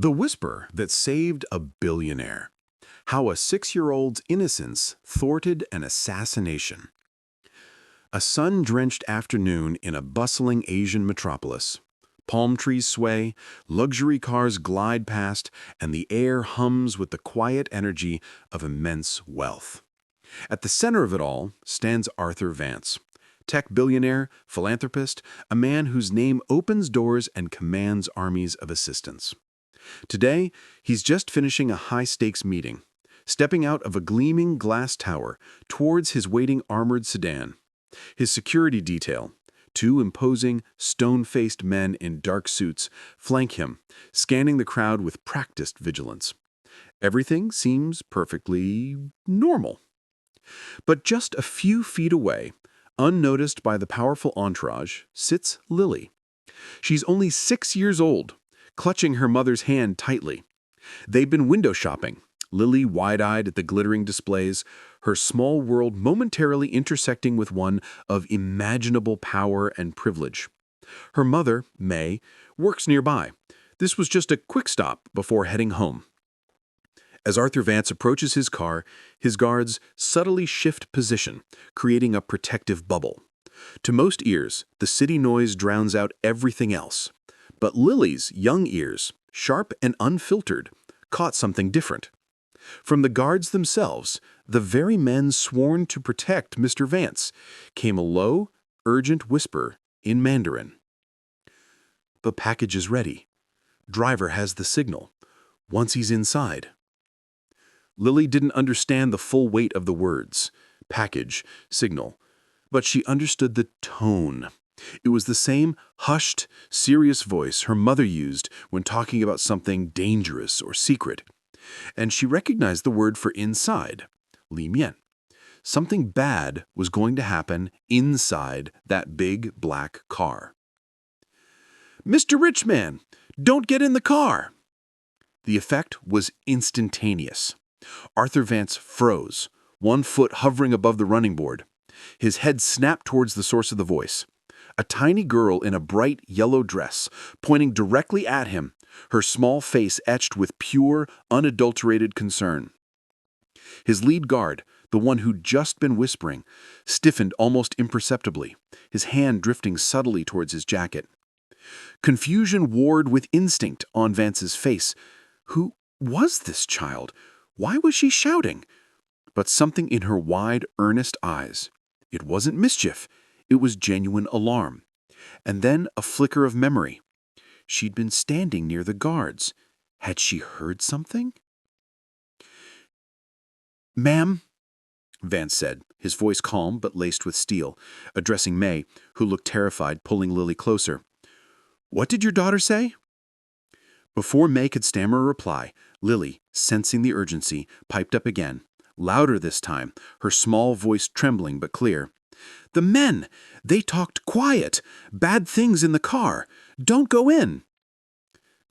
The Whisper That Saved a Billionaire. How a 6-year-old's innocence thwarted an assassination. A sun-drenched afternoon in a bustling Asian metropolis. Palm trees sway, luxury cars glide past, and the air hums with the quiet energy of immense wealth. At the center of it all stands Arthur Vance, tech billionaire, philanthropist, a man whose name opens doors and commands armies of assistants. Today, he's just finishing a high-stakes meeting, stepping out of a gleaming glass tower towards his waiting armored sedan. His security detail, two imposing, stone-faced men in dark suits, flank him, scanning the crowd with practiced vigilance. Everything seems perfectly normal. But just a few feet away, unnoticed by the powerful entourage, sits Lily. She's only 6 years old, clutching her mother's hand tightly. They've been window shopping, Lily wide-eyed at the glittering displays, her small world momentarily intersecting with one of imaginable power and privilege. Her mother, May, works nearby. This was just a quick stop before heading home. As Arthur Vance approaches his car, his guards subtly shift position, creating a protective bubble. To most ears, the city noise drowns out everything else. But Lily's young ears, sharp and unfiltered, caught something different. From the guards themselves, the very men sworn to protect Mr. Vance, came a low, urgent whisper in Mandarin. "The package is ready. Driver has the signal. Once he's inside." Lily didn't understand the full weight of the words, package, signal, but she understood the tone. It was the same hushed, serious voice her mother used when talking about something dangerous or secret. And she recognized the word for inside, li mian. Something bad was going to happen inside that big black car. "Mr. Richman, don't get in the car!" The effect was instantaneous. Arthur Vance froze, one foot hovering above the running board. His head snapped towards the source of the voice. A tiny girl in a bright yellow dress, pointing directly at him, her small face etched with pure, unadulterated concern. His lead guard, the one who'd just been whispering, stiffened almost imperceptibly, his hand drifting subtly towards his jacket. Confusion warred with instinct on Vance's face. Who was this child? Why was she shouting? But something in her wide, earnest eyes. It wasn't mischief. It was genuine alarm. And then a flicker of memory. She'd been standing near the guards. Had she heard something? "Ma'am," Vance said, his voice calm but laced with steel, addressing May, who looked terrified, pulling Lily closer. "What did your daughter say?" Before May could stammer a reply, Lily, sensing the urgency, piped up again, louder this time, her small voice trembling but clear. "The men! They talked quiet! Bad things in the car! Don't go in!"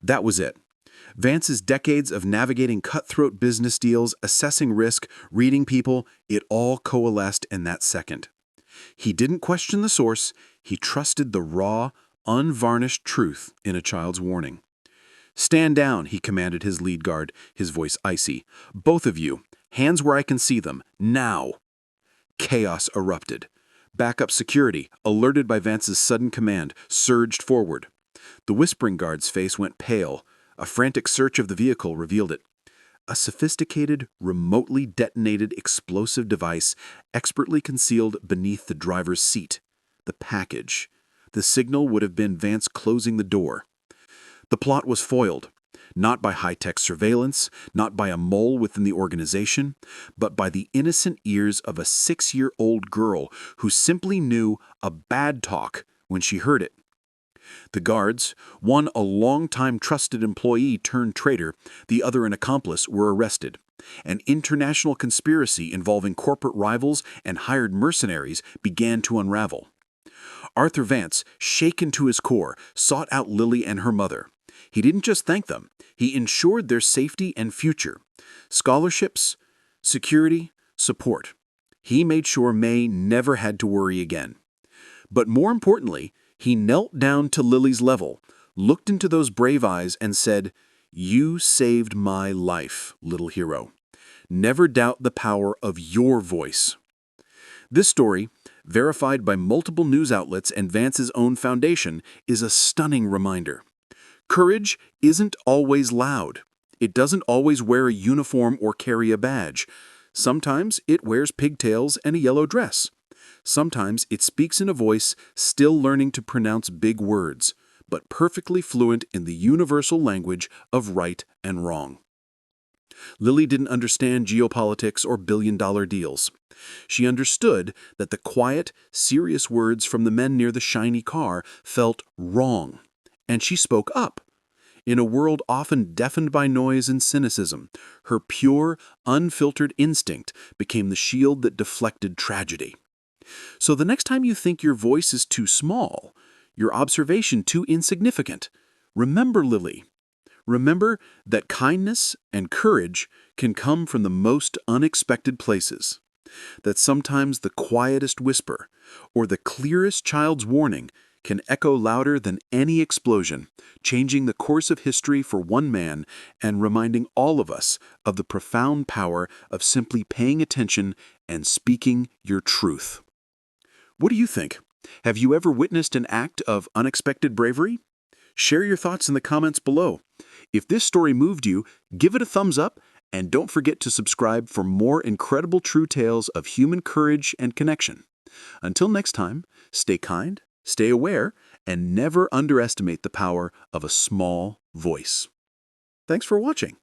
That was it. Vance's decades of navigating cutthroat business deals, assessing risk, reading people, it all coalesced in that second. He didn't question the source, he trusted the raw, unvarnished truth in a child's warning. "Stand down," he commanded his lead guard, his voice icy. "Both of you, hands where I can see them, now!" Chaos erupted. Backup security, alerted by Vance's sudden command, surged forward. The whispering guard's face went pale. A frantic search of the vehicle revealed it. A sophisticated, remotely detonated explosive device expertly concealed beneath the driver's seat. The package. The signal would have been Vance closing the door. The plot was foiled. Not by high-tech surveillance, not by a mole within the organization, but by the innocent ears of a 6-year-old girl who simply knew a bad talk when she heard it. The guards, one a long-time trusted employee turned traitor, the other an accomplice, were arrested. An international conspiracy involving corporate rivals and hired mercenaries began to unravel. Arthur Vance, shaken to his core, sought out Lily and her mother. He didn't just thank them, he ensured their safety and future. Scholarships, security, support. He made sure May never had to worry again. But more importantly, he knelt down to Lily's level, looked into those brave eyes and said, You saved my life, little hero. Never doubt the power of your voice. This story, verified by multiple news outlets and Vance's own foundation, is a stunning reminder. Courage isn't always loud. It doesn't always wear a uniform or carry a badge. Sometimes it wears pigtails and a yellow dress. Sometimes it speaks in a voice still learning to pronounce big words, but perfectly fluent in the universal language of right and wrong. Lily didn't understand geopolitics or billion-dollar deals. She understood that the quiet, serious words from the men near the shiny car felt wrong, and she spoke up. In a world often deafened by noise and cynicism, her pure, unfiltered instinct became the shield that deflected tragedy. So the next time you think your voice is too small, your observation too insignificant, remember Lily. Remember that kindness and courage can come from the most unexpected places. That sometimes the quietest whisper or the clearest child's warning can echo louder than any explosion, changing the course of history for one man and reminding all of us of the profound power of simply paying attention and speaking your truth. What do you think? Have you ever witnessed an act of unexpected bravery? Share your thoughts in the comments below. If this story moved you, give it a thumbs up and don't forget to subscribe for more incredible true tales of human courage and connection. Until next time, stay kind, stay aware, and never underestimate the power of a small voice. Thanks for watching.